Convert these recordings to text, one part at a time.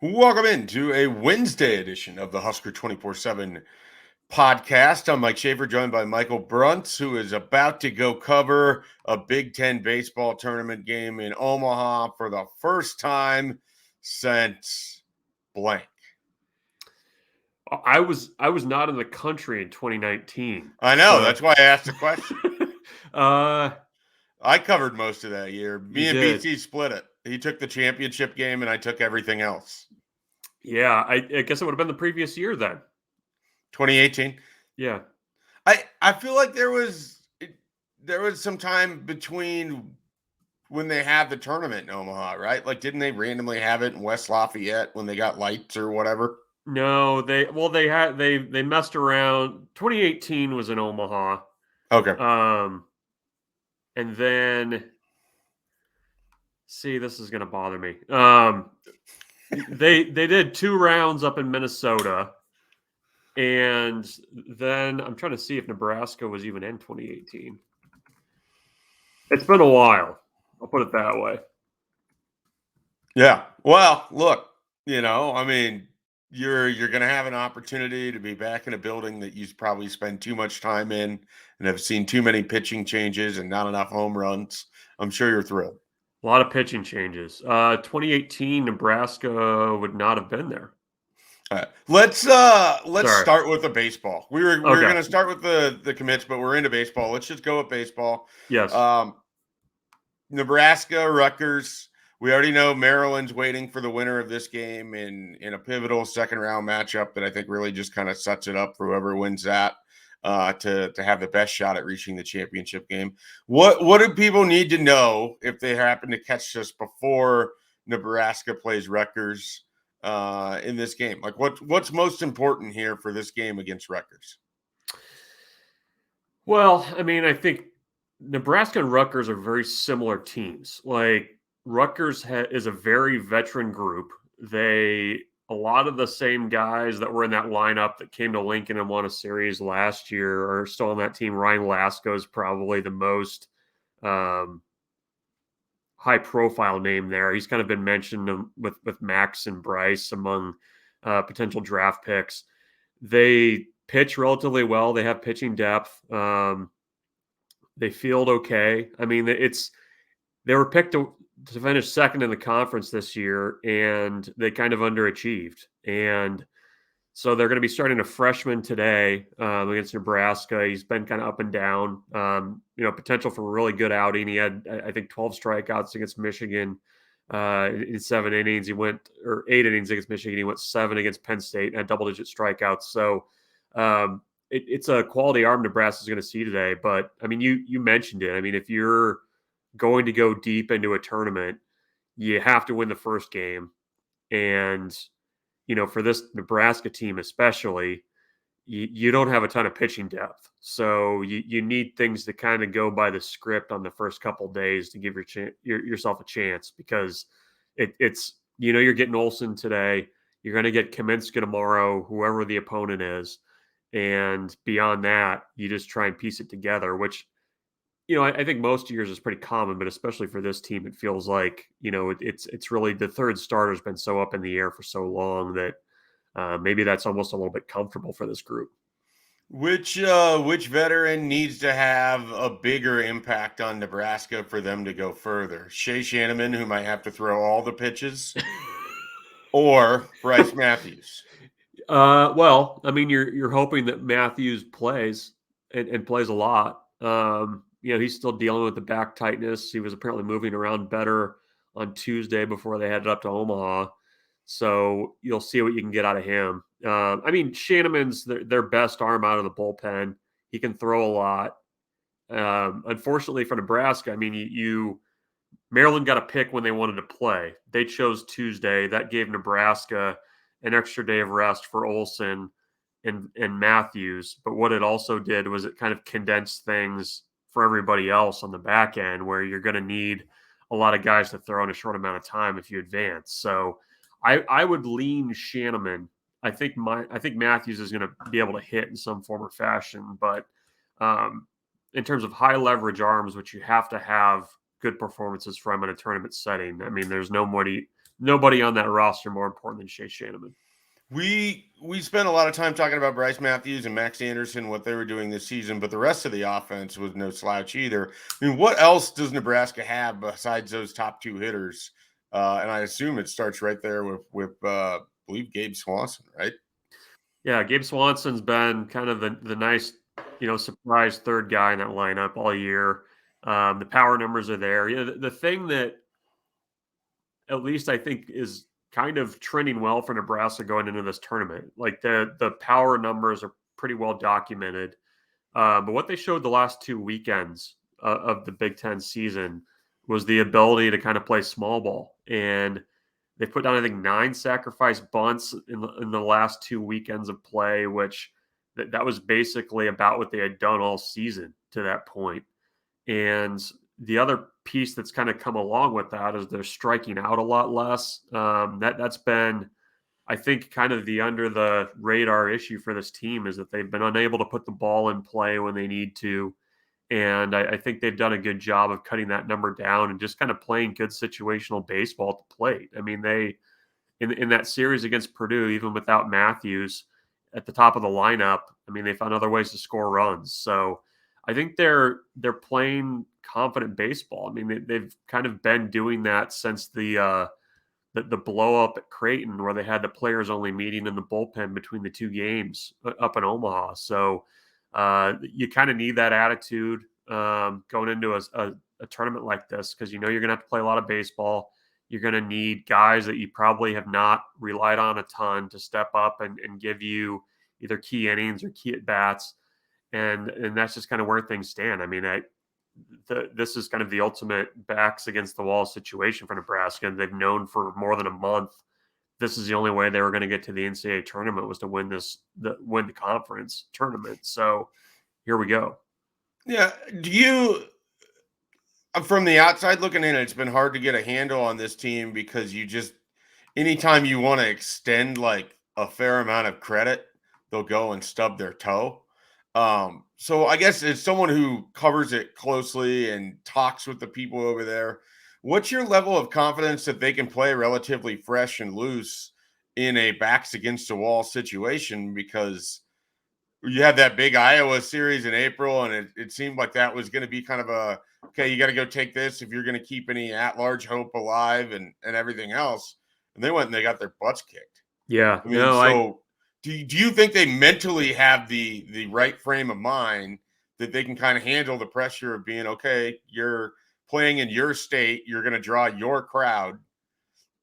Welcome into a Wednesday edition of the Husker247 Podcast. I'm Mike Schaefer, joined by Michael Bruntz, who is about to go cover a Big Ten baseball tournament game in Omaha for the first time since blank. I was not in the country in 2019. I know, that's why I asked the question. I covered most of that year. Me and BT split it. He took the championship game and I took everything else. Yeah, I guess it would have been the previous year then. 2018. Yeah. I feel like there was some time between when they had the tournament in Omaha, right? Like, didn't they randomly have it in West Lafayette when they got lights or whatever? No, they messed around. 2018 was in Omaha. Okay. And then see, this is going to bother me. They did 2 rounds up in Minnesota. And then I'm trying to see if Nebraska was even in 2018. It's been a while. I'll put it that way. Yeah. Well, look, you're going to have an opportunity to be back in a building that you probably spend too much time in and have seen too many pitching changes and not enough home runs. I'm sure you're thrilled. A lot of pitching changes. 2018, Nebraska would not have been there. All right. Let's start with the baseball. We're going to start with the commits, but we're into baseball. Let's just go with baseball. Yes. Nebraska, Rutgers. We already know Maryland's waiting for the winner of this game in a pivotal second round matchup that I think really just kind of sets it up for whoever wins that to have the best shot at reaching the championship game. What do people need to know if they happen to catch this before Nebraska plays Rutgers in this game? Like, what's most important here for this game against Rutgers? Well, I mean, I think Nebraska and Rutgers are very similar teams. Like, Rutgers is a very veteran group. A lot of the same guys that were in that lineup that came to Lincoln and won a series last year are still on that team. Ryan Lasko is probably the most high-profile name there. He's kind of been mentioned with Max and Brice among potential draft picks. They pitch relatively well. They have pitching depth. They field okay. I mean, they were picked to finish second in the conference this year, and they kind of underachieved. And so they're going to be starting a freshman today against Nebraska. He's been kind of up and down. Potential for a really good outing. He had, I think, 12 strikeouts against Michigan in 7 innings. 8 innings against Michigan. He went 7 against Penn State and had double-digit strikeouts. So it's a quality arm Nebraska's going to see today. But, I mean, you mentioned it. I mean, if you're going to go deep into a tournament, you have to win the first game. And, for this Nebraska team especially, you don't have a ton of pitching depth. So you need things to kind of go by the script on the first couple of days to give yourself a chance, because it's you're getting Olsen today. You're going to get Kaminsky tomorrow, whoever the opponent is. And beyond that, you just try and piece it together, which I think most years is pretty common, but especially for this team, it feels like, it's really the third starter's been so up in the air for so long that maybe that's almost a little bit comfortable for this group. Which veteran needs to have a bigger impact on Nebraska for them to go further? Shea Shanneman, who might have to throw all the pitches, or Brice Matthews? Well, I mean, you're hoping that Matthews plays and plays a lot. He's still dealing with the back tightness. He was apparently moving around better on Tuesday before they headed up to Omaha. So you'll see what you can get out of him. I mean, Shanneman's their best arm out of the bullpen. He can throw a lot. Unfortunately for Nebraska, I mean, Maryland got a pick when they wanted to play. They chose Tuesday. That gave Nebraska an extra day of rest for Olsen and Matthews. But what it also did was it kind of condensed things for everybody else on the back end, where you're going to need a lot of guys to throw in a short amount of time if you advance. So I would lean Shanneman. I think Matthews is going to be able to hit in some form or fashion, but in terms of high leverage arms, which you have to have good performances from in a tournament setting, I mean, there's nobody nobody on that roster more important than Chase Shanahan. We spent a lot of time talking about Brice Matthews and Max Anderson, what they were doing this season, but the rest of the offense was no slouch either. I mean, what else does Nebraska have besides those top two hitters? And I assume it starts right there with I believe Gabe Swanson, right? Yeah, Gabe Swanson's been kind of the nice, surprise third guy in that lineup all year. The power numbers are there. The thing that at least I think is kind of trending well for Nebraska going into this tournament. Like the power numbers are pretty well documented. But what they showed the last 2 weekends of the Big Ten season was the ability to kind of play small ball. And they put down, I think, 9 sacrifice bunts in the last 2 weekends of play, which that was basically about what they had done all season to that point. And the other piece that's kind of come along with that is they're striking out a lot less. That's been, I think, kind of the under the radar issue for this team is that they've been unable to put the ball in play when they need to. And I think they've done a good job of cutting that number down and just kind of playing good situational baseball at the plate. I mean, they in that series against Purdue, even without Matthews at the top of the lineup, I mean, they found other ways to score runs. So I think they're playing confident baseball. I mean, they've kind of been doing that since the blow up at Creighton, where they had the players only meeting in the bullpen between the 2 games up in Omaha. So you kind of need that attitude going into a tournament like this, because you're going to have to play a lot of baseball. You're going to need guys that you probably have not relied on a ton to step up and give you either key innings or key at bats. And that's just kind of where things stand. I mean, this is kind of the ultimate backs against the wall situation for Nebraska. And they've known for more than a month this is the only way they were going to get to the NCAA tournament was to win the conference tournament. So here we go. Yeah. Do you, from the outside looking in, it's been hard to get a handle on this team because anytime you want to extend like a fair amount of credit, they'll go and stub their toe. So I guess as someone who covers it closely and talks with the people over there, what's your level of confidence that they can play relatively fresh and loose in a backs against the wall situation? Because you had that big Iowa series in April, and it seemed like that was going to be kind of okay, you got to go take this if you're going to keep any at-large hope alive and everything else. And they went and they got their butts kicked. Yeah. I mean, do you think they mentally have the right frame of mind that they can kind of handle the pressure of being, okay, you're playing in your state, you're going to draw your crowd,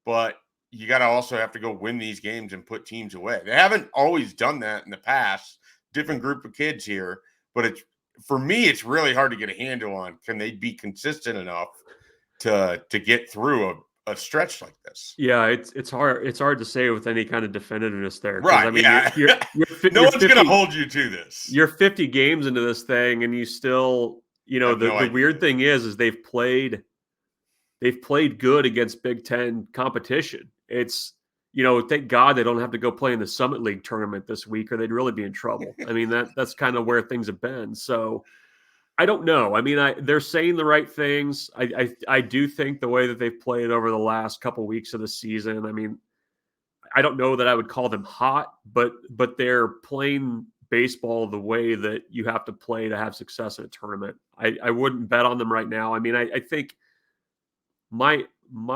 but you got to also have to go win these games and put teams away. They haven't always done that in the past, different group of kids here, but for me, it's really hard to get a handle on. Can they be consistent enough to get through a stretch like this? Yeah, it's hard. It's hard to say with any kind of definitiveness there. Right. I mean, yeah. No one's going to hold you to this. You're 50 games into this thing, and you still, the weird thing is they've played good against Big Ten competition. It's, thank God they don't have to go play in the Summit League tournament this week, or they'd really be in trouble. I mean, that's kind of where things have been. So I don't know. I mean, they're saying the right things. I do think the way that they've played over the last couple weeks of the season, I mean, I don't know that I would call them hot, but they're playing baseball the way that you have to play to have success in a tournament. I wouldn't bet on them right now. I mean, I think my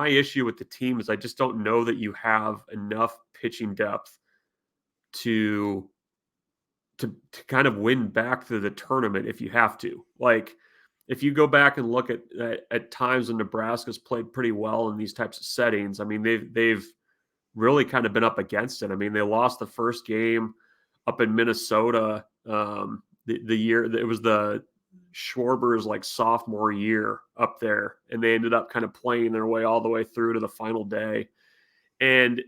issue with the team is I just don't know that you have enough pitching depth to kind of win back to the tournament if you have to. Like, if you go back and look at times when Nebraska's played pretty well in these types of settings, I mean, they've really kind of been up against it. I mean, they lost the first game up in Minnesota the year it was the Schwarber's like sophomore year up there, and they ended up kind of playing their way all the way through to the final day. And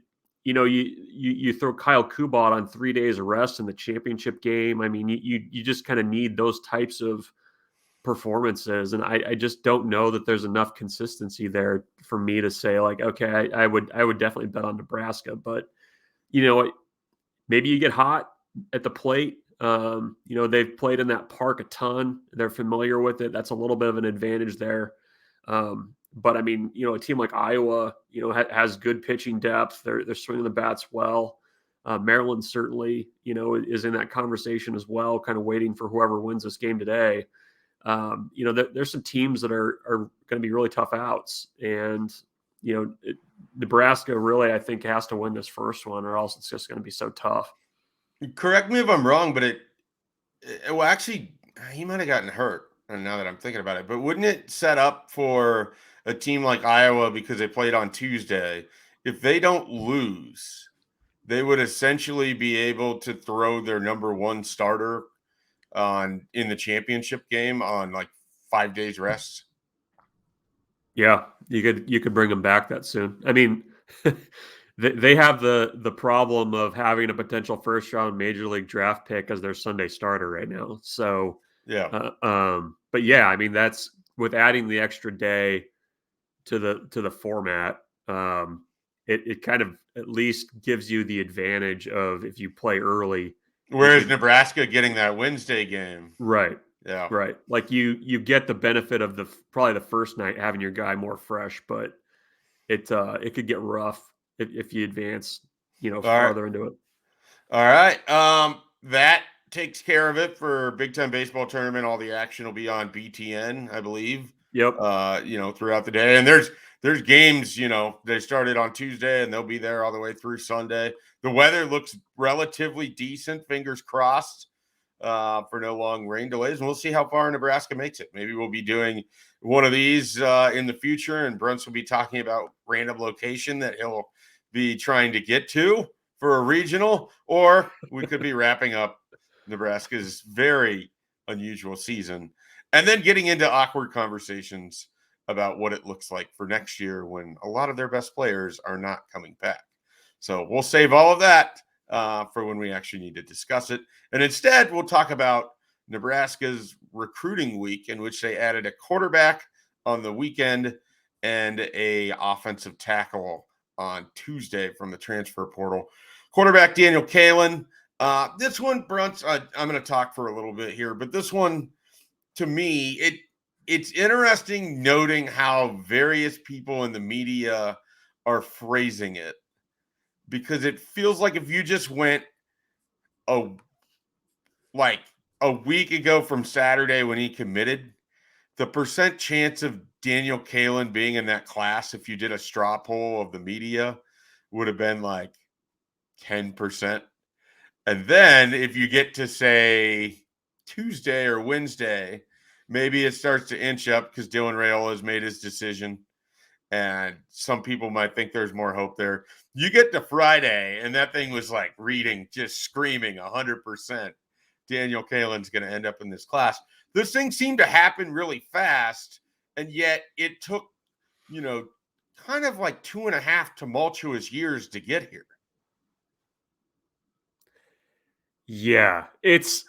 you throw Kyle Kubot on 3 days of rest in the championship game. I mean, you just kind of need those types of performances, and I just don't know that there's enough consistency there for me to say like, okay, I would definitely bet on Nebraska. But maybe you get hot at the plate. They've played in that park a ton. They're familiar with it. That's a little bit of an advantage there. But I mean, a team like Iowa, has good pitching depth. They're swinging the bats well. Maryland certainly, is in that conversation as well, kind of waiting for whoever wins this game today. There's some teams that are going to be really tough outs, and Nebraska really, I think, has to win this first one, or else it's just going to be so tough. Correct me if I'm wrong, but well, actually, he might have gotten hurt. And now that I'm thinking about it, but wouldn't it set up for a team like Iowa, because they played on Tuesday? If they don't lose, they would essentially be able to throw their number one starter in the championship game on like 5 days rest. Yeah, you could bring them back that soon. I mean, they have the problem of having a potential first round major league draft pick as their Sunday starter right now. So yeah, but yeah, I mean, that's with adding the extra day to the format. It kind of at least gives you the advantage of if you play early. Whereas Nebraska getting that Wednesday game, right? Yeah, right. Like you get the benefit of probably the first night having your guy more fresh, but it could get rough if you advance, farther into it. All right. That takes care of it for Big Ten baseball tournament. All the action will be on BTN, I believe. Yep. Throughout the day. And there's games, they started on Tuesday and they'll be there all the way through Sunday. The weather looks relatively decent, fingers crossed, for no long rain delays. And we'll see how far Nebraska makes it. Maybe we'll be doing one of these in the future, and Bruntz will be talking about random location that he'll be trying to get to for a regional, or we could be wrapping up Nebraska's very unusual season and then getting into awkward conversations about what it looks like for next year when a lot of their best players are not coming back. So we'll save all of that for when we actually need to discuss it. And instead, we'll talk about Nebraska's recruiting week, in which they added a quarterback on the weekend and a offensive tackle on Tuesday from the transfer portal. Quarterback Daniel Kaelin. This one, Bruntz, I'm going to talk for a little bit here, but this one, to me, it's interesting noting how various people in the media are phrasing it, because it feels like if you just went a week ago from Saturday when he committed, the percent chance of Daniel Kaelin being in that class, if you did a straw poll of the media, would have been like 10%. And then if you get to, say, Tuesday or Wednesday, maybe it starts to inch up because Dylan Raiola has made his decision, and some people might think there's more hope there. You get to Friday, and that thing was like reading, just screaming 100%. Daniel Kaelin's going to end up in this class. This thing seemed to happen really fast, and yet it took, kind of like 2.5 tumultuous years to get here. Yeah, it's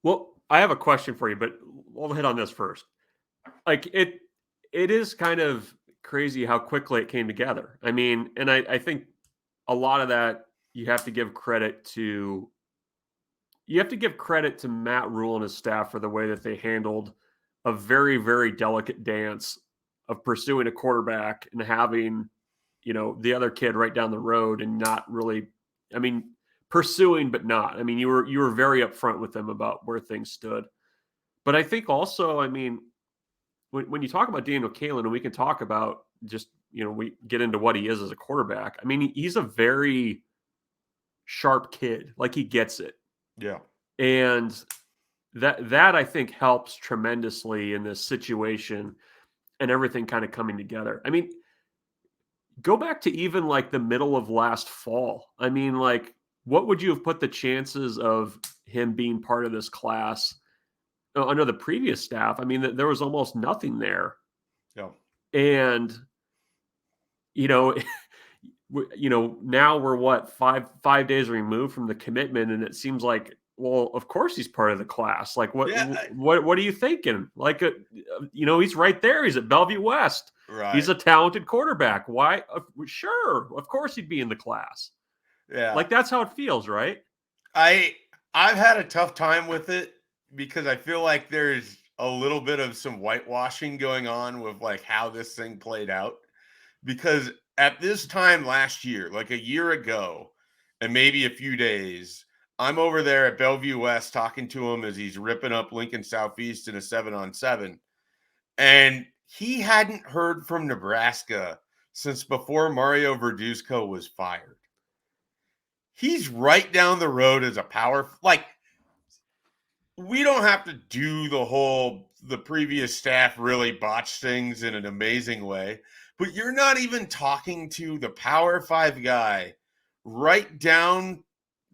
well, I have a question for you, but we'll hit on this first. Like it is kind of crazy how quickly it came together. I mean, and I think a lot of that you have to give credit to Matt Rule and his staff for the way that they handled a very, very delicate dance of pursuing a quarterback and having, the other kid right down the road and not really, pursuing, but not. I mean, you were very upfront with them about where things stood. But I think also, when you talk about Daniel Kaelin, and we can talk about just, we get into what he is as a quarterback. I mean, he's a very sharp kid. Like, he gets it. Yeah. And that I think helps tremendously in this situation and everything kind of coming together. I mean, go back to even like the middle of last fall. I mean, like, what would you have put the chances of him being part of this class under the previous staff? I mean, there was almost nothing there. Yeah. And, now we're what, five days removed from the commitment, and it seems like, well, of course he's part of the class. Like, what are you thinking? Like, he's right there. He's at Bellevue West. Right. He's a talented quarterback. Why? Sure, of course he'd be in the class. Yeah. Like, that's how it feels, right? I've had a tough time with it because I feel like there's a little bit of some whitewashing going on with like how this thing played out, because at this time last year, like a year ago, and maybe a few days, I'm over there at Bellevue West talking to him as he's ripping up Lincoln Southeast in a 7-on-7. And he hadn't heard from Nebraska since before Mario Verduzco was fired. He's right down the road as a power. Like, we don't have to do the previous staff really botched things in an amazing way, but you're not even talking to the Power 5 guy right down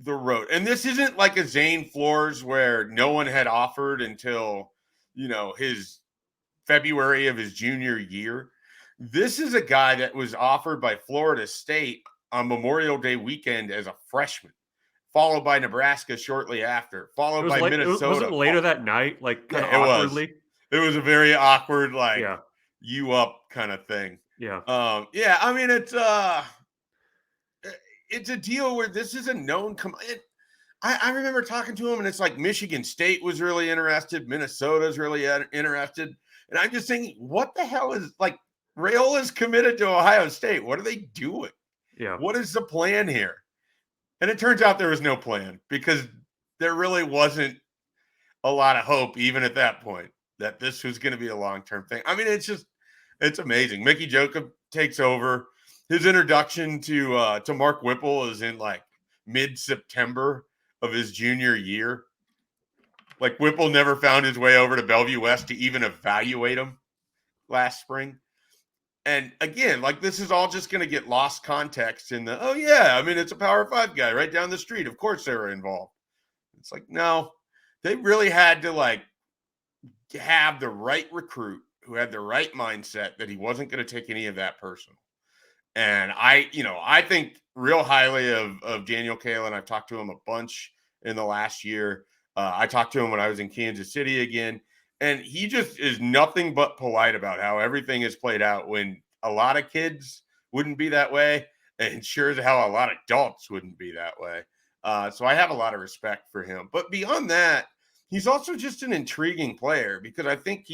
the road. And this isn't like a Zane Flores where no one had offered until, his February of his junior year. This is a guy that was offered by Florida State on Memorial Day weekend as a freshman, followed by Nebraska shortly after, followed by Minnesota. Was it later that night? Like, kind of awkwardly? It was a very awkward, Yeah. you up kind of thing. Yeah. I mean, it's a deal where this is a known I remember talking to him, and it's like Michigan State was really interested, Minnesota's really interested, and I'm just thinking, what the hell is, like, Rayola's committed to Ohio State. What are they doing? Yeah. What is the plan here? And it turns out there was no plan, because there really wasn't a lot of hope, even at that point, that this was going to be a long-term thing. I mean, it's amazing. Mickey Jokup takes over. His introduction to Mark Whipple is in like mid-September of his junior year. Like, Whipple never found his way over to Bellevue West to even evaluate him last spring. And again, like, this is all just going to get lost context in it's a Power 5 guy right down the street. Of course they were involved. It's like, no, they really had to like have the right recruit who had the right mindset that he wasn't going to take any of that personal. And I think real highly of Daniel Kaelin. I've talked to him a bunch in the last year. I talked to him when I was in Kansas City again. And he just is nothing but polite about how everything has played out, when a lot of kids wouldn't be that way. And sure as hell, a lot of adults wouldn't be that way. So I have a lot of respect for him. But beyond that, he's also just an intriguing player, because I think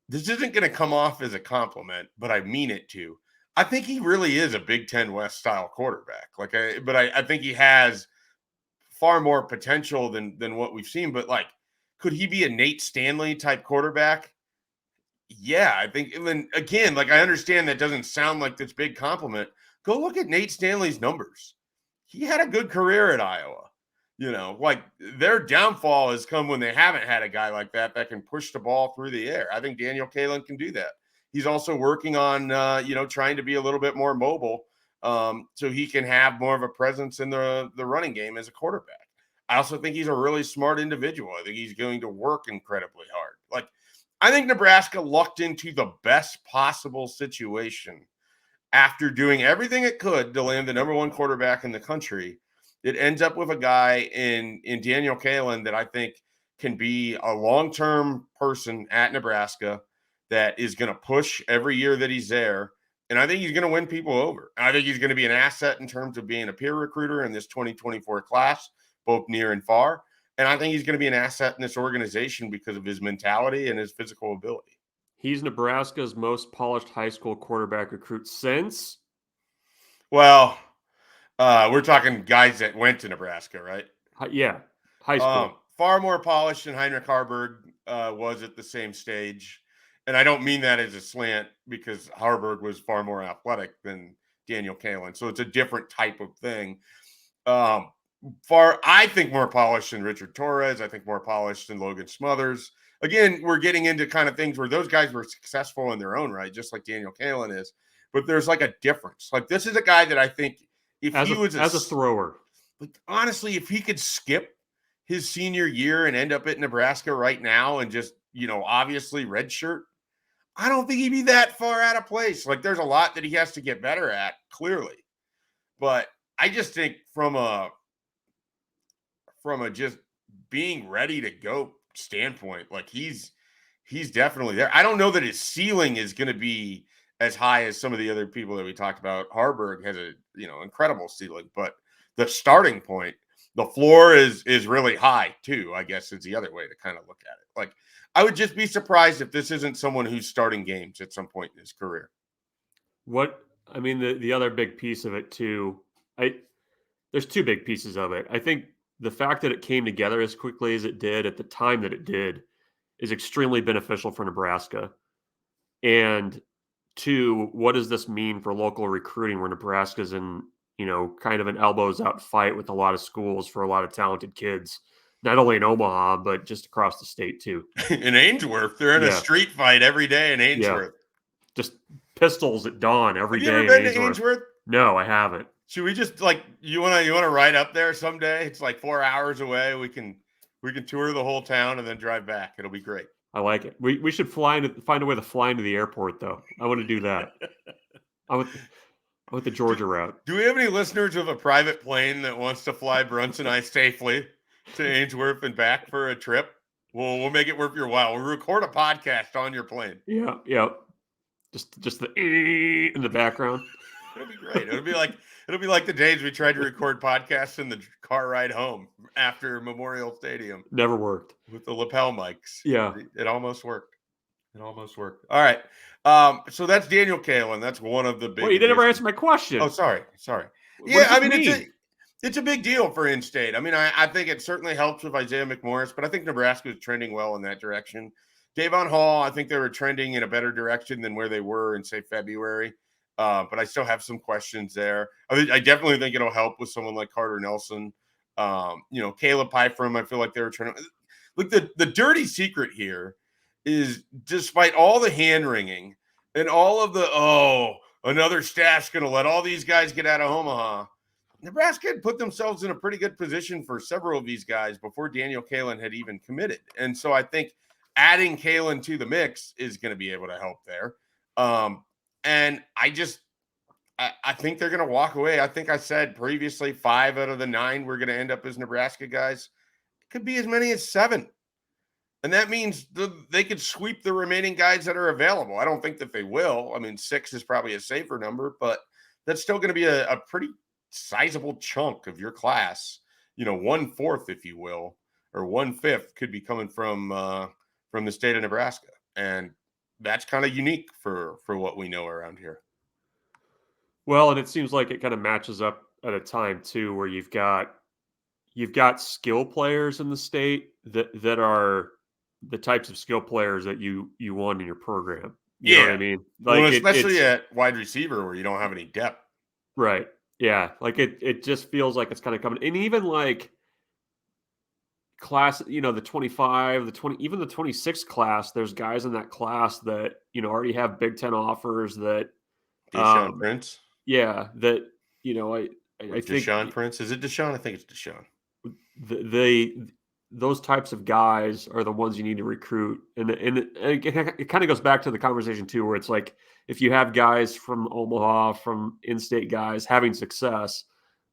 this isn't going to come off as a compliment, but I mean it to. I think he really is a Big Ten West style quarterback. But I think he has far more potential than what we've seen. But like, could he be a Nate Stanley type quarterback? Yeah, I think. And then again, like, I understand that doesn't sound like this big compliment. Go look at Nate Stanley's numbers. He had a good career at Iowa. Like, their downfall has come when they haven't had a guy like that can push the ball through the air. I think Daniel Kaelin can do that. He's also working on, trying to be a little bit more mobile, so he can have more of a presence in the running game as a quarterback. I also think he's a really smart individual. I think he's going to work incredibly hard. Like, I think Nebraska lucked into the best possible situation after doing everything it could to land the number one quarterback in the country. It ends up with a guy in Daniel Kaelin that I think can be a long-term person at Nebraska that is going to push every year that he's there. And I think he's going to win people over. I think he's going to be an asset in terms of being a peer recruiter in this 2024 class, both near and far. And I think he's going to be an asset in this organization because of his mentality and his physical ability. He's Nebraska's most polished high school quarterback recruit since? Well, we're talking guys that went to Nebraska, right? Yeah, high school. Far more polished than Heinrich Haarberg was at the same stage. And I don't mean that as a slant, because Haarberg was far more athletic than Daniel Kaelin. So it's a different type of thing. I think more polished than Richard Torres. I think more polished than Logan Smothers. Again, we're getting into kind of things where those guys were successful in their own right, just like Daniel Kaelin is. But there's like a difference. Like, this is a guy that I think if he was as a thrower, like, honestly, if he could skip his senior year and end up at Nebraska right now and just, obviously redshirt, I don't think he'd be that far out of place. Like, there's a lot that he has to get better at, clearly. But I just think from a just being ready to go standpoint, like, he's definitely there. I don't know that his ceiling is going to be as high as some of the other people that we talked about. Haarberg has a, incredible ceiling, but the starting point, the floor is really high too, I guess, is the other way to kind of look at it. Like, I would just be surprised if this isn't someone who's starting games at some point in his career. The other big piece of it too, there's two big pieces of it. I think the fact that it came together as quickly as it did at the time that it did is extremely beneficial for Nebraska. And two, what does this mean for local recruiting where Nebraska's in, kind of an elbows out fight with a lot of schools for a lot of talented kids, not only in Omaha, but just across the state too. In Ainsworth, they're in a street fight every day in Ainsworth. Yeah. Just pistols at dawn every day. Have you ever been to Ainsworth? No, I haven't. Should we just you want to ride up there someday? It's like 4 hours away. We can tour the whole town and then drive back. It'll be great. I like it. We should find a way to fly into the airport though. I want to do that. I want the Georgia route. Do we have any listeners with a private plane that wants to fly Bruntz and I safely to Ainsworth and back for a trip? We'll make it worth your while. We'll record a podcast on your plane. Yeah. Just the in the background. It'll be great. It'll be like the days we tried to record podcasts in the car ride home after Memorial Stadium. Never worked. With the lapel mics. Yeah. It almost worked. All right. So that's Daniel Kaelin. That's one of the big. Well, you didn't ever answer my question. Oh, sorry. It's a big deal for in-state. I think it certainly helps with Isaiah McMorris, but I think Nebraska is trending well in that direction. Davon Hall, I think they were trending in a better direction than where they were in, say, February. But I still have some questions there. I definitely think it'll help with someone like Carter Nelson. Caleb Pyfrom, I feel like they were trying to look. The dirty secret here is, despite all the hand-wringing and all of the, another staff's going to let all these guys get out of Omaha, Nebraska had put themselves in a pretty good position for several of these guys before Daniel Kaelin had even committed. And so I think adding Kaelin to the mix is going to be able to help there. And I think they're going to walk away. I think I said previously 5 out of the 9 we're going to end up as Nebraska guys. It could be as many as 7. And that means they could sweep the remaining guys that are available. I don't think that they will. 6 is probably a safer number, but that's still going to be a pretty sizable chunk of your class. 1/4, if you will, or 1/5 could be coming from the state of Nebraska. And that's kind of unique for what we know around here. Well, and it seems like it kind of matches up at a time too, where you've got skill players in the state that are the types of skill players that you want in your program. You know what I mean? Especially at wide receiver where you don't have any depth. Right. Yeah. It just feels like it's kind of coming. And even class, the 25, the 20, even the 26 class, there's guys in that class that, already have Big Ten offers that. Deshaun Prince. Yeah. That, I think. Deshaun Prince. Is it Deshaun? I think it's Deshaun. Those types of guys are the ones you need to recruit. And it kind of goes back to the conversation too, where it's like, if you have guys from Omaha, from in-state guys having success,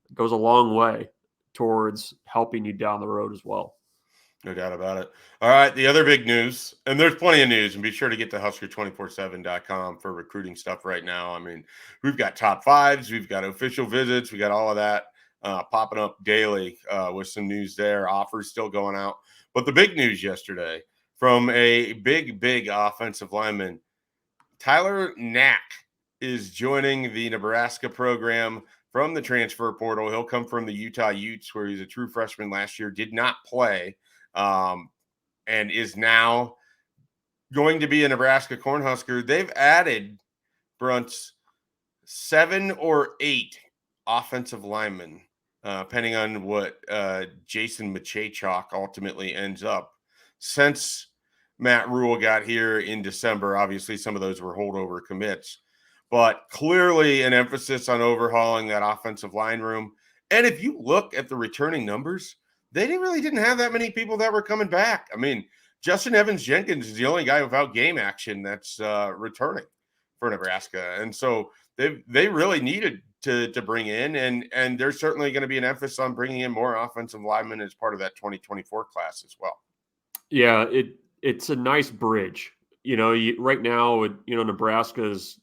it goes a long way towards helping you down the road as well. No doubt about it. All right. The other big news, and there's plenty of news, and be sure to get to Husker247.com for recruiting stuff right now. We've got top 5s, we've got official visits, we got all of that popping up daily with some news there. Offers still going out. But the big news yesterday from a big offensive lineman, Tyler Knaak, is joining the Nebraska program from the transfer portal. He'll come from the Utah Utes, where he's a true freshman last year, did not play, and is now going to be a Nebraska Cornhusker. They've added, Bruntz, 7 or 8 offensive linemen, depending on what Jason Machachok ultimately ends up, since Matt Rule got here in December. Obviously, some of those were holdover commits, but clearly an emphasis on overhauling that offensive line room. And if you look at the returning numbers, they didn't have that many people that were coming back. Justin Evans-Jenkins is the only guy without game action that's returning for Nebraska. And so they really needed to bring in, and there's certainly going to be an emphasis on bringing in more offensive linemen as part of that 2024 class as well. Yeah, it's a nice bridge. Right now, Nebraska's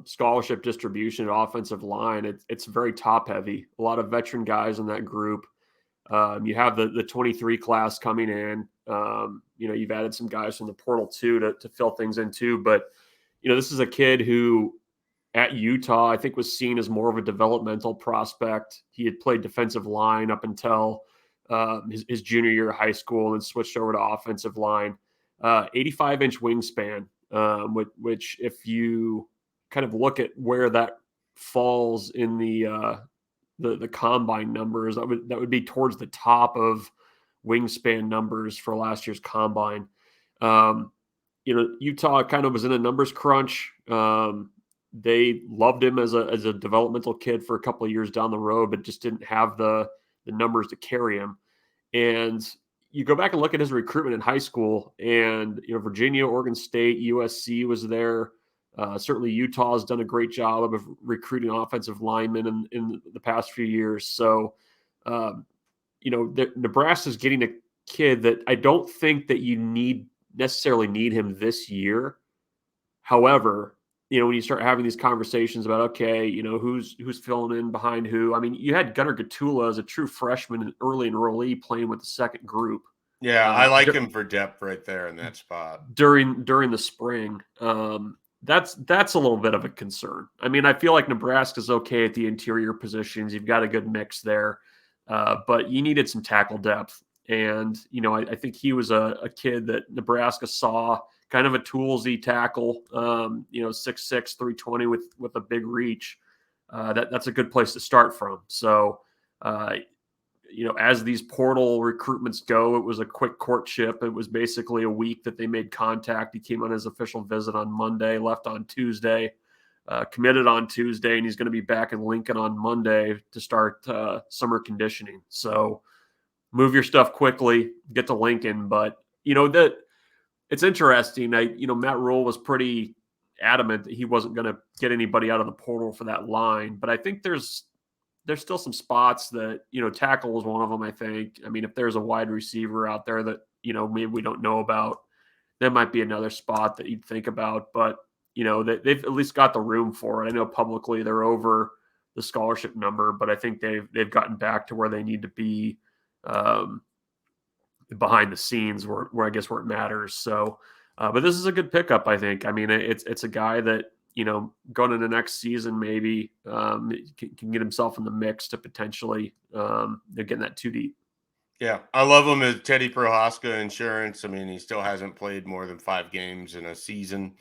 scholarship distribution at offensive line, it's very top heavy. A lot of veteran guys in that group. You have the 23 class coming in. You've added some guys from the portal too to fill things in too. But, this is a kid who at Utah, I think was seen as more of a developmental prospect. He had played defensive line up until his junior year of high school and then switched over to offensive line. 85-inch wingspan, which if you kind of look at where that falls in the combine numbers, that would be towards the top of wingspan numbers for last year's combine. Utah kind of was in a numbers crunch. They loved him as a developmental kid for a couple of years down the road, but just didn't have the numbers to carry him. And you go back and look at his recruitment in high school, and Virginia, Oregon State, USC was there. Certainly, Utah has done a great job of recruiting offensive linemen in the past few years. So, Nebraska's getting a kid that I don't think that you necessarily need him this year. However, when you start having these conversations about, okay, who's filling in behind who. I mean, you had Gunnar Gatula as a true freshman and early enrollee playing with the second group. Yeah, I like him for depth right there in that spot. During the spring. That's a little bit of a concern. I mean, I feel like Nebraska's okay at the interior positions. You've got a good mix there, but you needed some tackle depth. And, I think he was a kid that Nebraska saw, kind of a toolsy tackle, 6'6", 320 with a big reach. That's a good place to start from. So, as these portal recruitments go, it was a quick courtship. It was basically a week that they made contact. He came on his official visit on Monday, left on Tuesday, committed on Tuesday, and he's going to be back in Lincoln on Monday to start summer conditioning. So move your stuff quickly, get to Lincoln. But, it's interesting. Matt Rule was pretty adamant that he wasn't going to get anybody out of the portal for that line. But I think there's still some spots that, tackle was one of them, I think. I mean, if there's a wide receiver out there that, maybe we don't know about, that might be another spot that you'd think about. But, they've at least got the room for it. I know publicly they're over the scholarship number, but I think they've gotten back to where they need to be behind the scenes where it matters. So, but this is a good pickup, I think. I mean, it's a guy that, going into next season, maybe can get himself in the mix to potentially getting that too deep. Yeah, I love him as Teddy Prohaska insurance. I mean, he still hasn't played more than 5 games in a season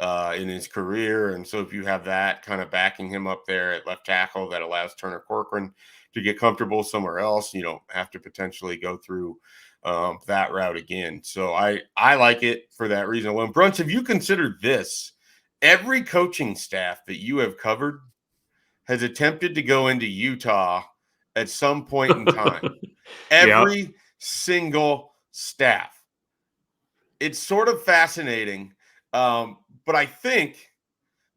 in his career. And so if you have that kind of backing him up there at left tackle, that allows Turner Corcoran to get comfortable somewhere else. You don't have to potentially go through that route again. So I like it for that reason alone. Bruntz, have you considered this? Every coaching staff that you have covered has attempted to go into Utah at some point in time. Every single staff. It's sort of fascinating. But I think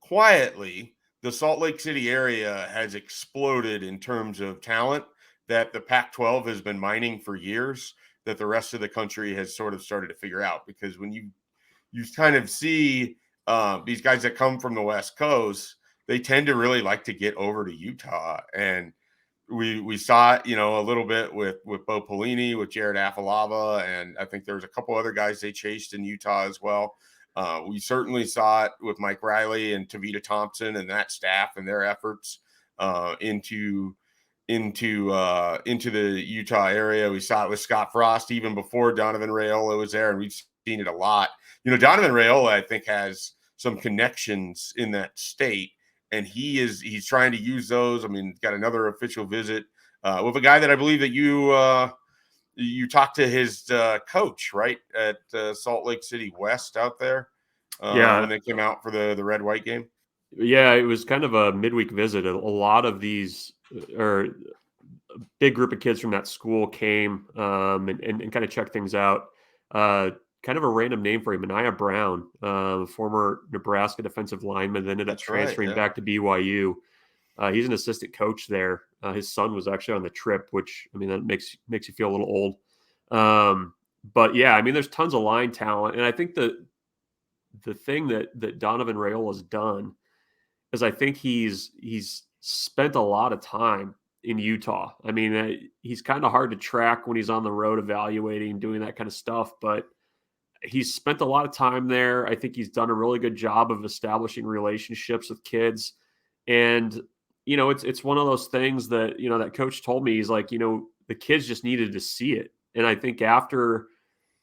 quietly the Salt Lake City area has exploded in terms of talent that the Pac-12 has been mining for years, that the rest of the country has sort of started to figure out. Because when you kind of see these guys that come from the West Coast, they tend to really like to get over to Utah. And we saw it, a little bit with Bo Pelini, with Jared Afalava, and I think there was a couple other guys they chased in Utah as well. We certainly saw it with Mike Riley and Tavita Thompson and that staff and their efforts into the Utah area. We saw it with Scott Frost even before Donovan Raiola was there, and we've seen it a lot. Donovan Raiola, I think, has some connections in that state, and he's trying to use those. I mean, got another official visit with a guy that I believe that you talked to his coach, right, at Salt Lake City West out there when they came out for the red-white game. Yeah, it was kind of a midweek visit. A lot of these, or a big group of kids from that school came and kind of checked things out. Kind of a random name for him, Mania Brown, former Nebraska defensive lineman, ended up transferring back to BYU. He's an assistant coach there. His son was actually on the trip, which, I mean, that makes you feel a little old. But yeah, I mean, there's tons of line talent. And I think the thing that Donovan Raiola has done is I think he's spent a lot of time in Utah. I mean, he's kind of hard to track when he's on the road evaluating, doing that kind of stuff, but he's spent a lot of time there. I think he's done a really good job of establishing relationships with kids. And, it's one of those things that, that coach told me, he's like, the kids just needed to see it. And I think after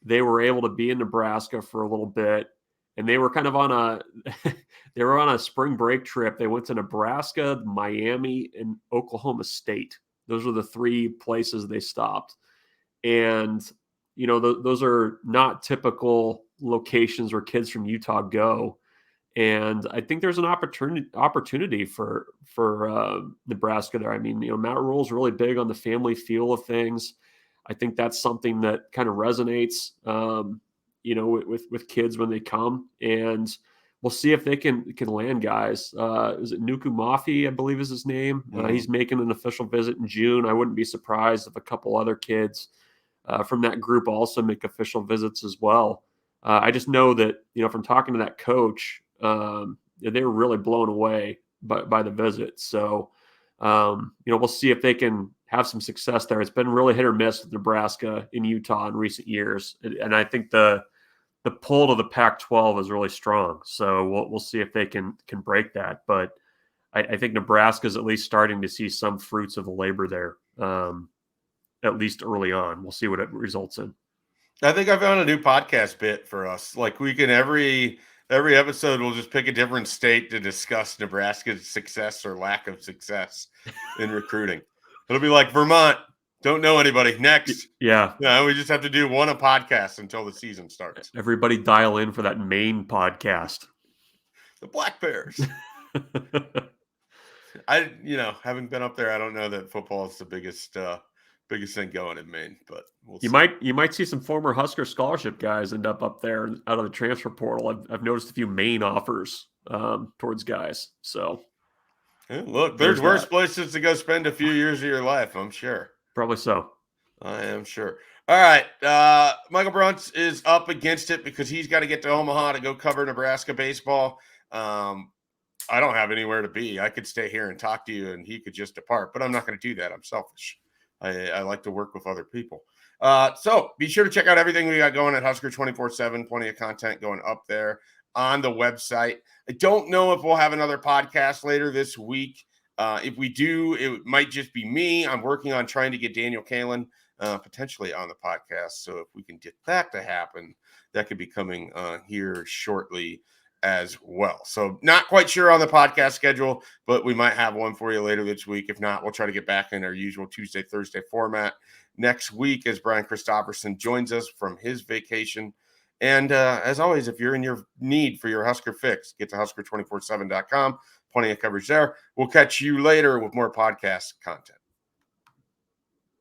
they were able to be in Nebraska for a little bit, and they were kind of on a spring break trip. They went to Nebraska, Miami, and Oklahoma State. Those were the 3 places they stopped. And, those are not typical locations where kids from Utah go. And I think there's an opportunity for Nebraska there. I mean, Matt Rule's really big on the family feel of things. I think that's something that kind of resonates, with kids when they come, and we'll see if they can land guys. Is it Nuku Mafi, I believe is his name? He's making an official visit in June. I wouldn't be surprised if a couple other kids from that group also make official visits as well. I just know that, from talking to that coach, they were really blown away by the visit. So, we'll see if they can have some success there. It's been really hit or miss with Nebraska in Utah in recent years. And I think the pull to the Pac-12 is really strong. So we'll see if they can break that. But I think Nebraska is at least starting to see some fruits of the labor there, at least early on. We'll see what it results in. I think I found a new podcast bit for us. Like, we can every episode, we'll just pick a different state to discuss Nebraska's success or lack of success in recruiting. It'll be like Vermont. Don't know anybody. Next. Yeah. No, we just have to do one a podcast until the season starts. Everybody dial in for that Maine podcast. The Black Bears. Having been up there, I don't know that football is the biggest thing going in Maine, but we'll see. You might see some former Husker scholarship guys end up there out of the transfer portal. I've noticed a few Maine offers towards guys. So look, there's worse places to go spend a few years of your life, I'm sure. Probably so. I am sure. All right. Michael Bruntz is up against it because he's got to get to Omaha to go cover Nebraska baseball. I don't have anywhere to be. I could stay here and talk to you and he could just depart, but I'm not going to do that. I'm selfish. I like to work with other people. So be sure to check out everything we got going at Husker247. Plenty of content going up there on the website. I don't know if we'll have another podcast later this week. If we do, it might just be me. I'm working on trying to get Daniel Kaelin potentially on the podcast. So if we can get that to happen, that could be coming here shortly as well. So not quite sure on the podcast schedule, but we might have one for you later this week. If not, we'll try to get back in our usual Tuesday, Thursday format next week as Brian Christopherson joins us from his vacation. And as always, if you're in your need for your Husker fix, get to Husker247.com. Plenty of coverage there. We'll catch you later with more podcast content.